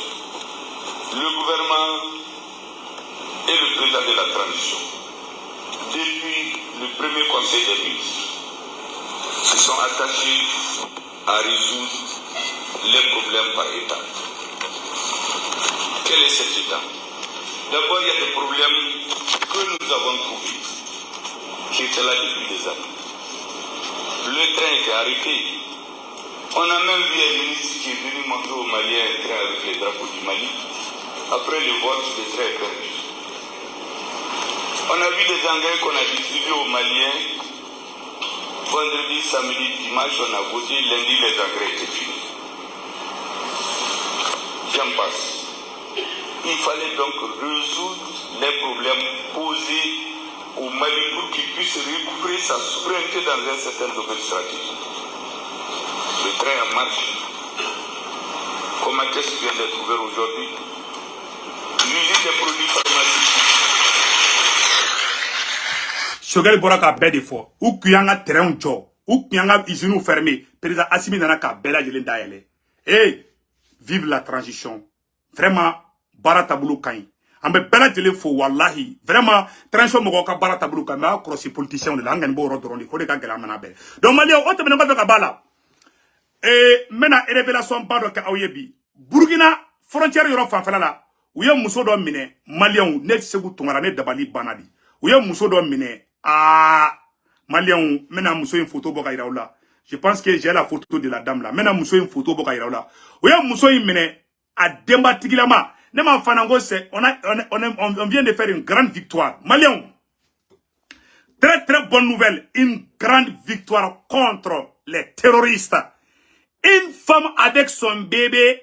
Le gouvernement et le président de la transition, depuis le premier conseil des ministres, se sont attachés à résoudre les problèmes par étapes. Quel est cet état? D'abord, il y a des problèmes que nous avons trouvés, qui étaient là depuis des années. Le train était arrêté. On a même vu un ministre qui est venu montrer aux Maliens un train avec les drapeaux du Mali. Après le vote, le train est perdu. On a vu des engrais qu'on a distribués aux Maliens. Vendredi, samedi, dimanche, on a voté. Lundi, les engrais étaient finis. J'en passe. Il fallait donc résoudre les problèmes posés au Mali pour qu'il puisse récupérer sa souveraineté dans un certain domaine stratégique. Le train en marche. Comment est-ce qu'il vient d'être ouvert aujourd'hui? L'usine des produits pharmaceutiques. Choguel bɔra ka bɛɛ de fɔ u kun y'an ka terrain jɔ u kun y'an ka usines fermées président Assimi nana ka bɛɛ lajɛlen dayɛlɛ vive la transition vraiment baara taabolo ka ɲi an bɛ bɛɛ lajɛlen fo wallahi vraiment transition mɔgɔw ka baara taabolo ka ɲi mais a kɔlɔsi politiciens de la an kɔni b'o yɔrɔ dɔrɔn de o de ka gɛlɛn an mana bɛɛ donc maliyɛnw o tɛmɛnen kɔfɛ ka b'a la n bɛna révélation ba dɔ kɛ aw ye bi Burkina frontière yɔrɔ fanfɛla la u ye muso dɔ minɛ maliyɛnw ne Segu Tunkara ne dabali banna de u ye muso dɔ minɛ maliyɛnw n bɛna muso in photo bɔ ka yira aw la je pense que j'ai la photo de la dame là n bɛna muso in photo bɔ ka yira aw la u ye muso in minɛ a denbatigilama ne m'a fana ko c'est on vient de faire une grande victoire maliyɛnw très très bonne nouvelle une grande victoire contre les terroristes. Une femme avec son bébé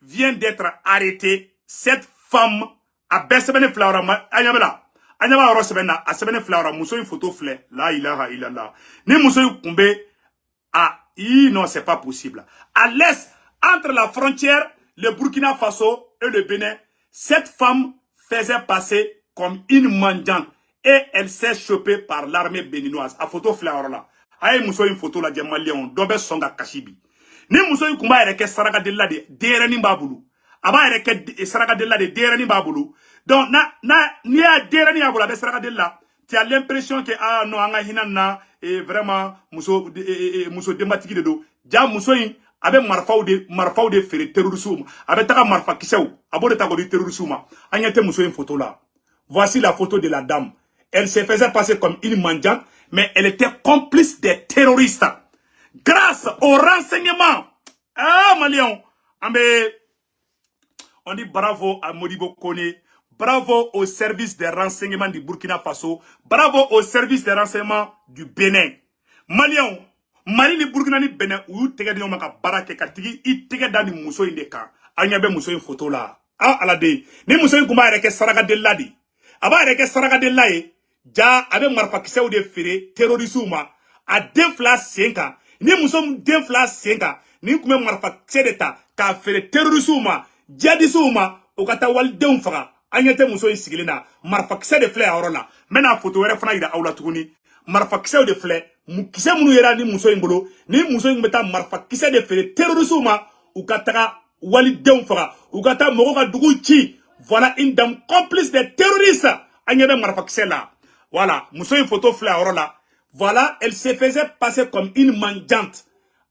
vient d'être arrêtée. Cette femme a baissé les fleurs. Anyaba oro sebena a sebene fleur muso une photo fleur la ilaha illallah ni muso kumbe non c'est pas possible à l'est entre la frontière le Burkina Faso et le Bénin cette femme faisait passer comme une mendiante et elle s'est chopée par l'armée béninoise a photo fleur là aye muso une photo la diamalion dobe songa kashibi ni muso kumba ereke saraka de la de derani babulu aba ereke saraka de la de derani babulu. Donc, ni a derani abula be saraka de la, tu as l'impression que non anga hinana et vraiment muso dematiki de do. Ja muso yin abe marfaou de fere terrorisme, abe taka marfa kiseu, abode tako de terrorisme. Anyate muso yin photo là. Voici la photo de la dame. Elle se faisait passer comme une mendiante, mais elle était complice des terroristes. Grâce au renseignement. Malion, on dit bravo à Modibo Kone. Bravo au service des renseignements du Burkina Faso. Bravo au service des renseignements du Bénin. Malion, Mali ni Burkina ni Bénin, ou tege di yomaka barake katigi, i tege dani muso inde kan. Anyabe muso in photo la. Alade. Ni muso in kuma ereke saraka de la di. Aba ereke saraka de la ye. Ja, abe marfa kise ou de fere, terrorisuma. A defla senka. Ni muso defla senka. Ni kume marfa kise de ta. Ka fere terrorisuma. Jadisuma. Okata wal deunfaga. Anyete muso isigilina marfakise de flé arola mena photo were fana ida awla tuguni marfakise de flé mukise munu yera ni muso ingolo ni muso ingmeta marfakise de flé terrorisme ukataka wali deunfaga ukata mogo ka dugu chi voilà une dame complice des terroristes anyebe marfakise là voilà muso une photo flé arola voilà elle se faisait passer comme une mendiante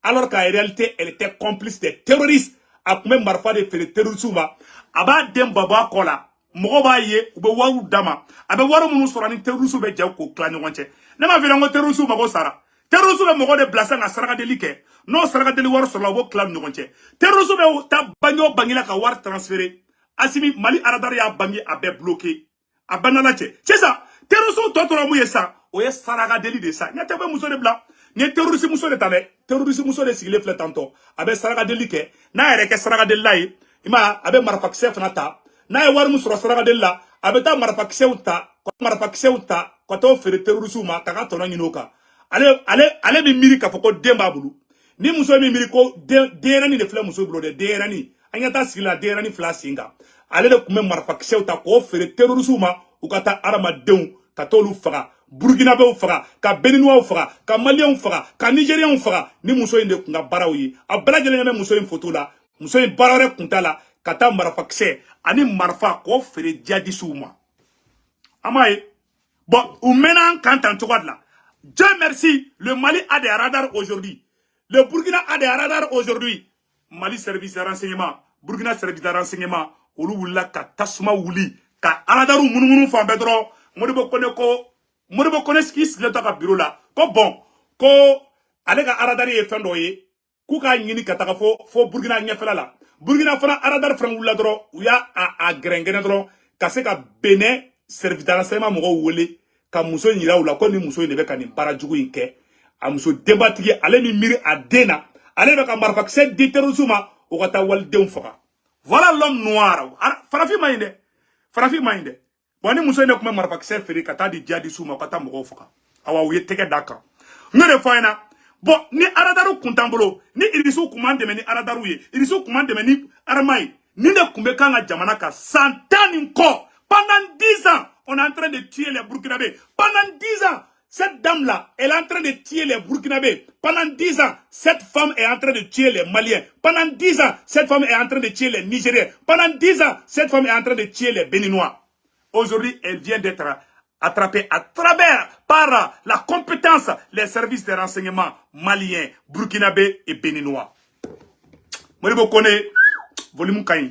alors qu'en réalité elle était complice des terroristes a même marfa de flé terrorisme aba dem baba kola Mogoba ye ube waru dama abe waru munu sorani terrorisme be jaw ko kla nyonche ne ma vela ngo terrorisme mago sara terrorisme mogo de blasa nga saraka de like no saraka de waru soro bo kla nyonche terrorisme be ta banyo bangila ka war transférer asimi Mali aradar ya bangi abe bloqué abanala che c'est ça terrorisme totoro mu yesa o ye saraka de de ça nyate be muso de bla ni terrorisme muso de tane terrorisme muso de sigile fle tanto abe saraka de like na ere ke saraka de lai ima abe marfa ksef nata na ye wari musoro saraka de la abeta marafakiseu ta ko to fere terrorisme ma kaka tono nyinoka ale bi miri ka foko demba bulu ni muso mi miri ko derani de fla muso bulu de derani anyata sigila derani fla singa ale de kume marafakiseu ta ko fere terrorisme ma ukata arama deun ka tolu faga Burkina be faga ka Beninois faga ka Malien faga ka Nigérien faga ni muso inde kunga barawi abala jele me muso in photo la muso in barare kuntala kata marafakise ani marfa ko fere jadisuma amaye bon ou maintenant quand en tout là Dieu merci le Mali a des radars aujourd'hui le Burkina a des radars aujourd'hui Mali service de renseignement Burkina service de renseignement olu wula ka tasuma wuli ka radaru munumunu fa bedro modibo kone skis le taka bureau là ko bon ko ale ka radar ye fendo ye ku ka nyini kataka fo Burkina nyefela la Burkina fana aradar fran wula dro uya a grengene dro kase ka Bénin service de renseignement mogo wele ka muso nyira wula ko ni muso ne be ka ni barajugu inke a muso debatigi ale mi miri a dena ale be ka marfa kse de terrorisme o kata wal deun faka voilà l'homme noir farafi mainde bon ni muso ne kuma marfa kse feri kata di jadi suma kata mogo faka awa uye teke daka ngere faina bon ni aradaru kuntambolo ni irisu kumande ni aradaru ye irisu kumande ni armai ni ne kumbe kanga jamana ka 100 ans encore pendant 10 ans on est en train de tuer les Burkinabés pendant 10 ans cette dame là elle est en train de tuer les Burkinabés pendant 10 ans cette femme est en train de tuer les Maliens pendant 10 ans cette femme est en train de tuer les Nigériens pendant 10 ans cette femme est en train de tuer les Béninois aujourd'hui elle vient d'être attrapé à travers par la compétence les services de renseignement maliens, burkinabés et béninois. Moribo Kone, volume Kain,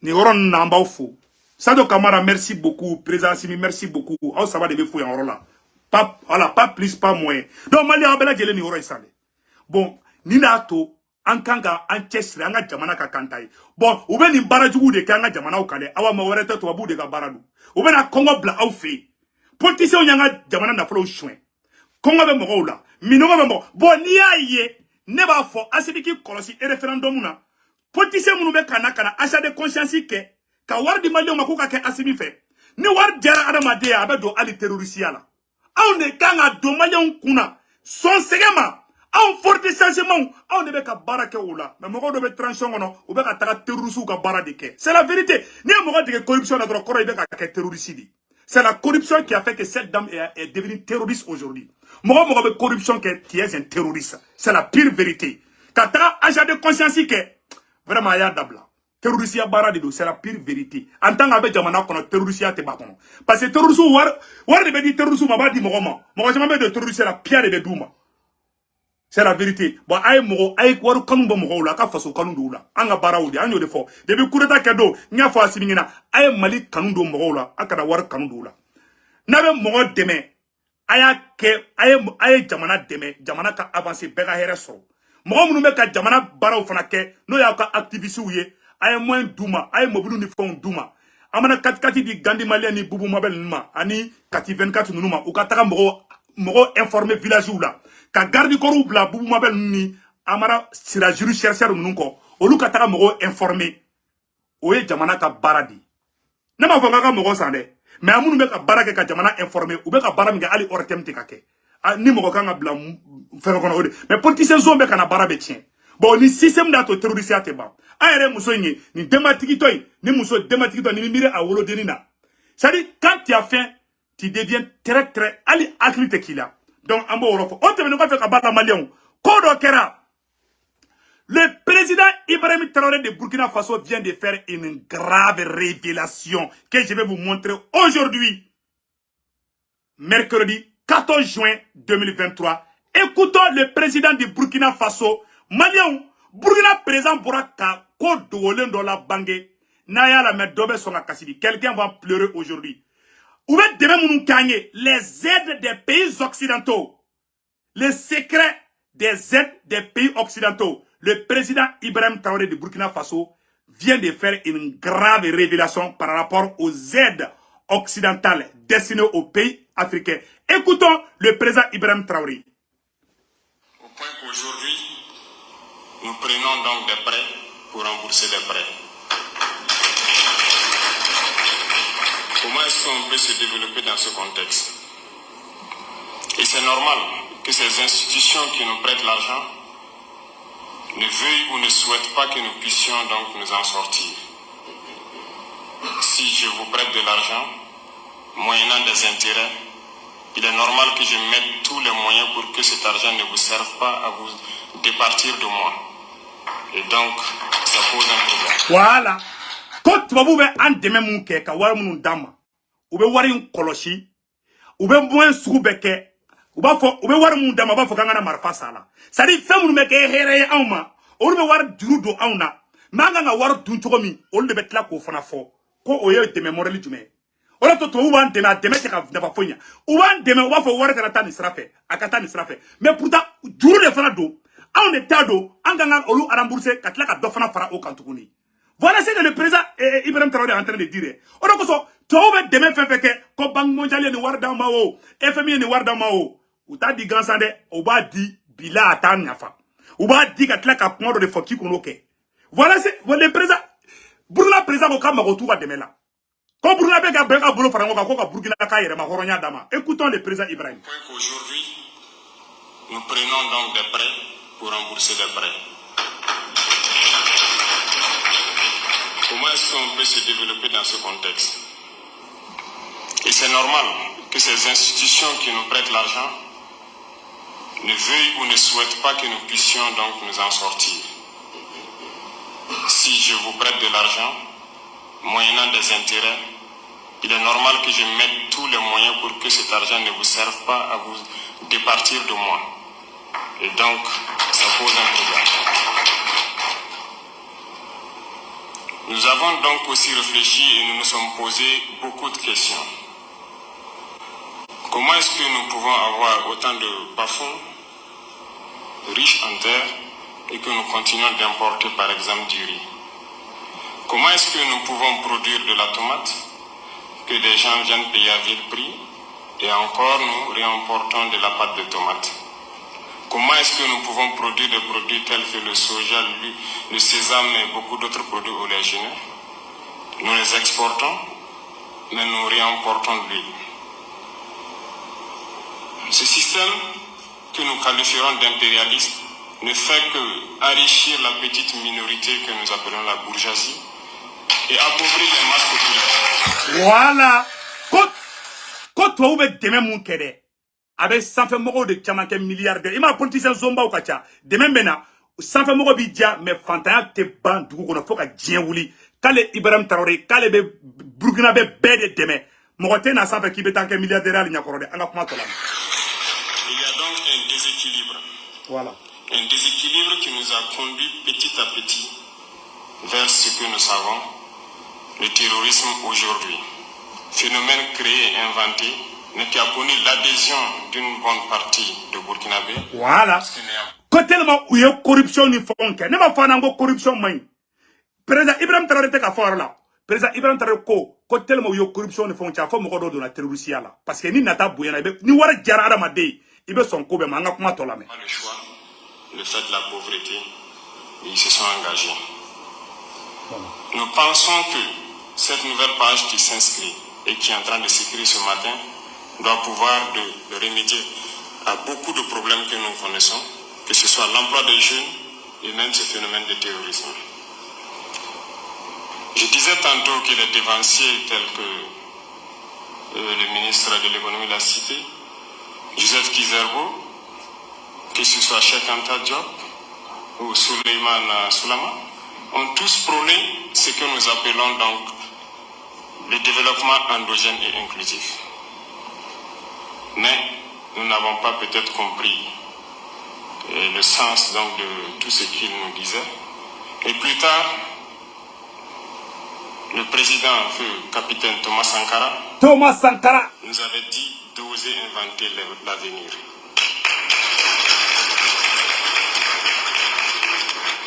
Nigoron Nambaufo. Sado Kamara, merci beaucoup. Président Simi, merci beaucoup. Oh, ça va devenir fou en là. Pas plus, pas moins. Donc, Mali a bela gele Nigoro Isale. Bon, Ninato, Ankanga, Anchestre, Anga Jamana Kakantai. Bon, ou ben ni Barajugu de Kanga Jamana Okale, Awa Mawareta to Abu de Gabaradu. Ou ben a Congo Bla Aufe. Politicien yanga jamana na folo chouin kongo be mogo la minongo be mogo bon ni aye ne ba fo asidiki kolosi e référendum na politicien munu be kana acha de conscience ke ka war di malio makuka ke asimi fe Ni war jara adamade abe do ali terrorisia la. On ne kanga do malien kuna. Son segema. On forte changement. On ne be ka barake oula. Mais moko do be transition ono, ou be ka taka terrorisou ka baradike. C'est la vérité. Ni moko de corruption na dro koro be ka terrorisidi. C'est la corruption qui a fait que cette dame est devenue terroriste aujourd'hui. Moko moko be corruption qui est un terroriste. C'est la pire vérité. Kata agent de conscience que vraiment ya dabla. Terroriste bara de c'est la pire vérité. En tant que jamana kono terroriste te ba kono. Parce que terroriste war de be di terroriste ma ba di moko ma. Moko jama be de terroriste la pierre de douma. C'est la vérité. Bon, aïe moro, aïe waru kanu bo moro la, ka faso kanu do la. Anga bara oudi, anyo de fo. Debi kureta kedo, nya fo asimingina, aïe mali kanu do moro la, akada waru kanu do la. Nabe moro deme, aïe jamana deme, jamana ka avance bega here so. Moro munu ka jamana bara ou fana ke, no ya ka activiste ou ye, aïe moins douma, aïe mobilu ni fon douma. Amana kati di gandi malien ni bubu mabel numa, ani kati 24 numa, ou kataka moro informé village ou la. Ka garde corps bla bubu mabel ni amara sira juru chercheur nunko olu ka taka mogo informé oye jamana ka baradi na ma fonga ka mogo sande mais amunu be ka barake ka jamana informé ou be ka bara minga ali ortemte ka ke ni mogo ka bla fero kono ode mais politicien zombe kana barabe tien bon ni système d'ato terroriste ate ba ayere muso ni dematiki toy ni muso dematiki toy ni mire a wolo denina ça dit quand tu as faim tu deviens très ali aclite kila. Donc, on le président Ibrahim Traoré de Burkina Faso vient de faire une grave révélation que je vais vous montrer aujourd'hui, mercredi 14 juin 2023. Écoutons le président de Burkina Faso, Malien, Burkina présent Buraka, Côte de la Bangé, Naya la Medobe Songa Kassidi. Quelqu'un va pleurer aujourd'hui. Les aides des pays occidentaux, les secrets des aides des pays occidentaux. Le président Ibrahim Traoré de Burkina Faso vient de faire une grave révélation par rapport aux aides occidentales destinées aux pays africains. Écoutons le président Ibrahim Traoré. Au point qu'aujourd'hui, nous prenons donc des prêts pour rembourser des prêts. Comment est-ce qu'on peut se développer dans ce contexte? Et c'est normal que ces institutions qui nous prêtent l'argent ne veuillent ou ne souhaitent pas que nous puissions donc nous en sortir. Si je vous prête de l'argent, moyennant des intérêts, il est normal que je mette tous les moyens pour que cet argent ne vous serve pas à vous départir de moi. Et donc, ça pose un problème. Voilà. Quand tu vas vous faire un demain mon ke ka war mun dama ou be war un koloshi ou be moins soubeke ou be war mun dama ba fo kanga marfa sala ça dit femme mun meke here awma ou be war juru do awna manga nga war dun chogo mi o le betla ko fana fo ko o ye deme morali jume ora to ou ban deme deme te ka ba fonya ou ban deme ou ba fo war kana tani srafe akata ni srafe mais pourtant juru le fana do aw ne tado anga nga olu arambourser katla ka do fana fara o kantukuni. Voilà ce que le président Ibrahim Traoré est en train de dire. On a dit tu vas demain faire que Banque mondiale ni warda mao, FMI ni warda mao. Ou t'as dit grand sande, ou ba dit bila atan nafa. Ou ba dit katla ka prendre de foki konoke. Voilà le président. Burkina président ko kama ko tuba demain là. Quand Burkina be ka beka bolo farango ka ko ka Burkina ka yere ma horonya dama. Écoutons le président Ibrahim. Aujourd'hui, nous prenons donc des prêts pour rembourser des prêts. Comment est-ce qu'on peut se développer dans ce contexte? Et c'est normal que ces institutions qui nous prêtent l'argent ne veuillent ou ne souhaitent pas que nous puissions donc nous en sortir. Si je vous prête de l'argent, moyennant des intérêts, il est normal que je mette tous les moyens pour que cet argent ne vous serve pas à vous départir de moi. Et donc, ça pose un problème. Nous avons donc aussi réfléchi et nous nous sommes posé beaucoup de questions. Comment est-ce que nous pouvons avoir autant de bas-fonds, riches en terre, et que nous continuons d'importer par exemple du riz? Comment est-ce que nous pouvons produire de la tomate, que des gens viennent payer à vil prix, et encore nous réimportons de la pâte de tomate? Comment est-ce que nous pouvons produire des produits tels que le soja, le sésame et beaucoup d'autres produits oléagineux? Nous les exportons mais nous réemportons lui. Ce système que nous qualifierons d'impérialiste ne fait que enrichir la petite minorité que nous appelons la bourgeoisie et appauvrir les masses populaires. Voilà. Quand tu as demain mon kéré, avec 100 fois de Tchamanké milliardaires, il m'a politicien Zomba ou Kacha, demain maintenant, 100 fois bidia, mais Fantaya te ban, du coup, on a fait qu'à Djenwouli, Kale Ibrahim Traoré, Kale Burkinabe Bede demain, Moroté n'a 100 qui veut tanker milliardaire, il y a encore des Il y a donc un déséquilibre. Voilà. Un déséquilibre qui nous a conduit petit à petit vers ce que nous savons, le terrorisme aujourd'hui. Phénomène créé et inventé, mais qui a connu l'adhésion d'une bonne partie de Burkinabé. Voilà. Quand tellement où il y a corruption, il faut qu'on ait. Ne m'a pas fait corruption, moi. Président Ibrahim Traoré était à faire là. Président Ibrahim Traoré, quand tellement où il y a corruption, il faut qu'on ait. Il faut qu'on ait de la terroriste là. Parce que ni nata bouyana, ni wara jara adamade, il veut son kobe, manga kuma tolame. Le choix, le fait de la pauvreté, ils se sont engagés. Voilà. Nous pensons que cette nouvelle page qui s'inscrit et qui est en train de s'écrire ce matin doit pouvoir de remédier à beaucoup de problèmes que nous connaissons, que ce soit l'emploi des jeunes et même ce phénomène de terrorisme. Je disais tantôt que les dévanciers tels que le ministre de l'économie l'a cité, Joseph Kizerbo, que ce soit Cheikh Anta Diop ou Souleymane Soulama, ont tous prôné ce que nous appelons donc le développement endogène et inclusif. Mais nous n'avons pas peut-être compris le sens donc de tout ce qu'il nous disait. Et plus tard, le président, le capitaine Thomas Sankara, nous avait dit d'oser inventer l'avenir.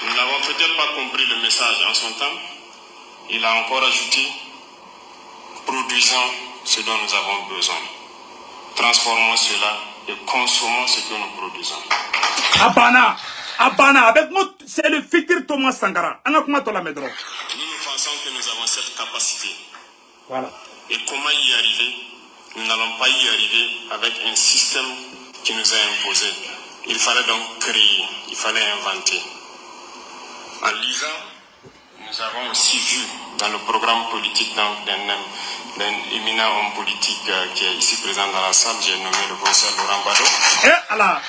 Nous n'avons peut-être pas compris le message en son temps. Il a encore ajouté: produisons ce dont nous avons besoin. Transformons cela et consommons ce que nous produisons. Abana, avec nous, c'est le futur Thomas Sankara. Nous pensons que nous avons cette capacité. Voilà. Et comment y arriver? Nous n'allons pas y arriver avec un système qui nous a imposé. Il fallait donc créer, il fallait inventer. En lisant, nous avons aussi vu dans le programme politique d'un éminent homme politique qui est ici présent dans la salle, j'ai nommé le professeur Laurent Bado. Eh alors,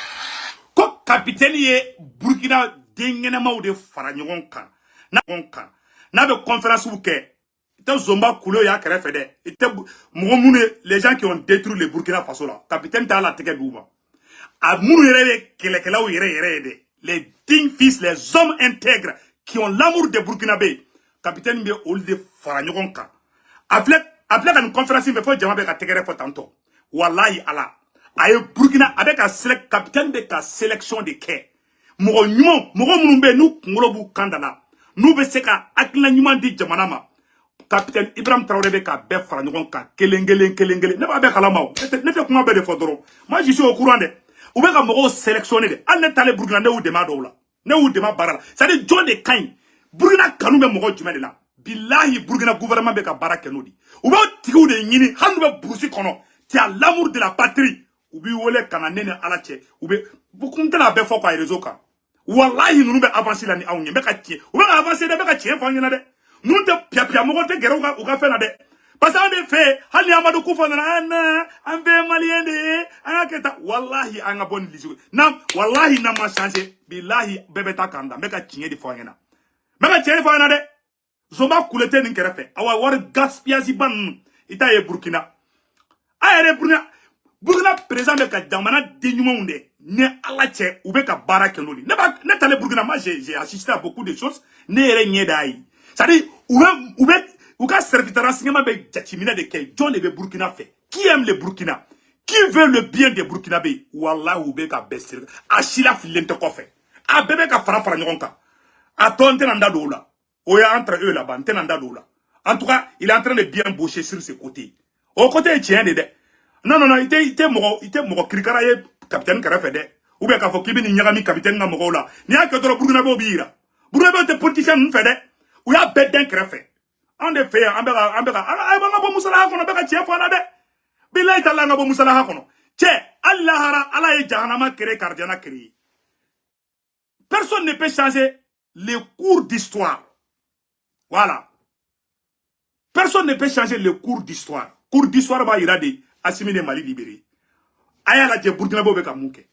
quand capitaine est Burkina Dengenama de Faranjonka, n'a de conférence ou que, il Zomba Koulo ya Kerefede, les gens qui ont détruit le Burkina Faso là, capitaine Tala Tekedouba. A Mourere Kelekela ou Yere, les dignes fils, les hommes intègres qui ont l'amour des Burkinabés, capitaine Mbe Olde Faranjonka. Après une conférence, il me faut dire que tu tantôt. Wallahi Allah. Aye Burkina avec un capitaine de la sélection de quai. Moro Moumbe, nous, Morobu Kandana. Nous, Beseka, Akilanyuman di Jamanama. Capitaine Ibrahim Traoré Beka, Bef Faranjonka, Kelengele. Ne va pas Kalamao. Ne fait comment de Fodoro. Moi, je suis au courant de. Ou bien, Moro sélectionné. Al n'est allé Burkina, ne ou demadoula. Ne ou demandara. Ça dit John de Kain. Burkina Kanoube Moro Jumela. Billahi Burkina gouvernement beka barake nodi. Ou bien, Tigou de Nini, Hanoube Broussi Kono. Tu as l'amour de la patrie. Ou bien, Wole Kananene Alache. Ou bien, beaucoup de la befo kwa Erezoka. Wallahi, nous nous avancer l'année à on y beka tie. Ou bien, avancer de beka tie, fangina de. Nous te pia mogo te gero ou ka fait na de. Parce qu'on fait, Hali Amadou Koufana, un bé malien de, un keta. Wallahi, un bon lisu. Nam, Wallahi, n'a ma changé. Billahi, bebeta kanda. Beka tie de fangina. Beka tie de fangina de. Zomba Koulete n'inkerefe. Awa war gaspiazi ban. Ita ye Burkina. Aye Burkina. Burkina présent de Kadamana dénouement ne alache ou beka barake noli. Ne tale Burkina, moi j'ai assisté à beaucoup de choses. Ne renye d'aïe. C'est-à-dire, ou ka serviteur renseignement be Djachimina de Kay. John le Burkina fait. Qui aime le Burkina? Qui veut le bien des Burkinabés? Wallah ou beka bestir. Achila filente kofe. A bebe ka fara nyoronka. A tonte nanda doula. Oya entre eux là-bas, en tout cas, il est en train de bien boucher sur ses côtés. Au côté, il tient des. Non, il était mort, Krikaraye, capitaine Karafede. Ou bien, quand il y a un capitaine Namola. Il y a que de Burkina Bobira. Burkina était politicien, nous fait. Ou y a bête d'un Krafé. On de fait, on beka, bo musala kono, beka tche fana de. Bila itala nga bo musala kono. Tche, Allah e jahanama kere kardiana kere. Personne ne peut changer les cours d'histoire. Voilà. Personne ne peut changer le cours d'histoire. Cours d'histoire va irade Assimi de Mali libéré. Aya la Burkina Faso beka mouke.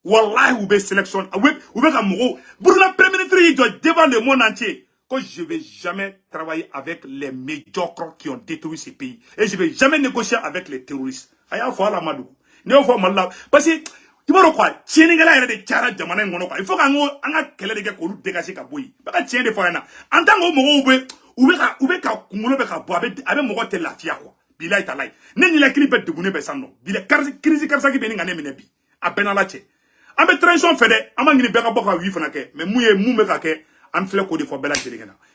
Wallahi ou be sélection, ou be ka mouko. Burkina Premier ministre devant le monde entier. Que je vais jamais travailler avec les médiocres qui ont détruit ce pays. Et je vais jamais négocier avec les terroristes. Aya fo ala madou. Ne fo malla parce que tu vois quoi, tieningala ere de tiara jamana ngono quoi. Il faut qu'on anga kele de ke ko lu dégager ka boyi. Ba ka tien de fo na. En tant que mouko ube ka kumulo be ka bo abe mouko te lafia quoi. Bilay talay. Ne ni la clip de bune be sanno. Bilay crise karsa ki be ni ngane menebi. A benala che. Ambe transition fede, ama ngini be ka boka wi fana ke. Mais mouye mou me ka ke.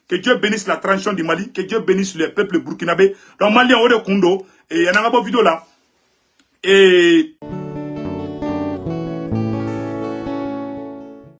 Que Dieu bénisse la transition du Mali, que Dieu bénisse le peuple burkinabé. Donc Mali on de Kundo et il y a une vidéo là et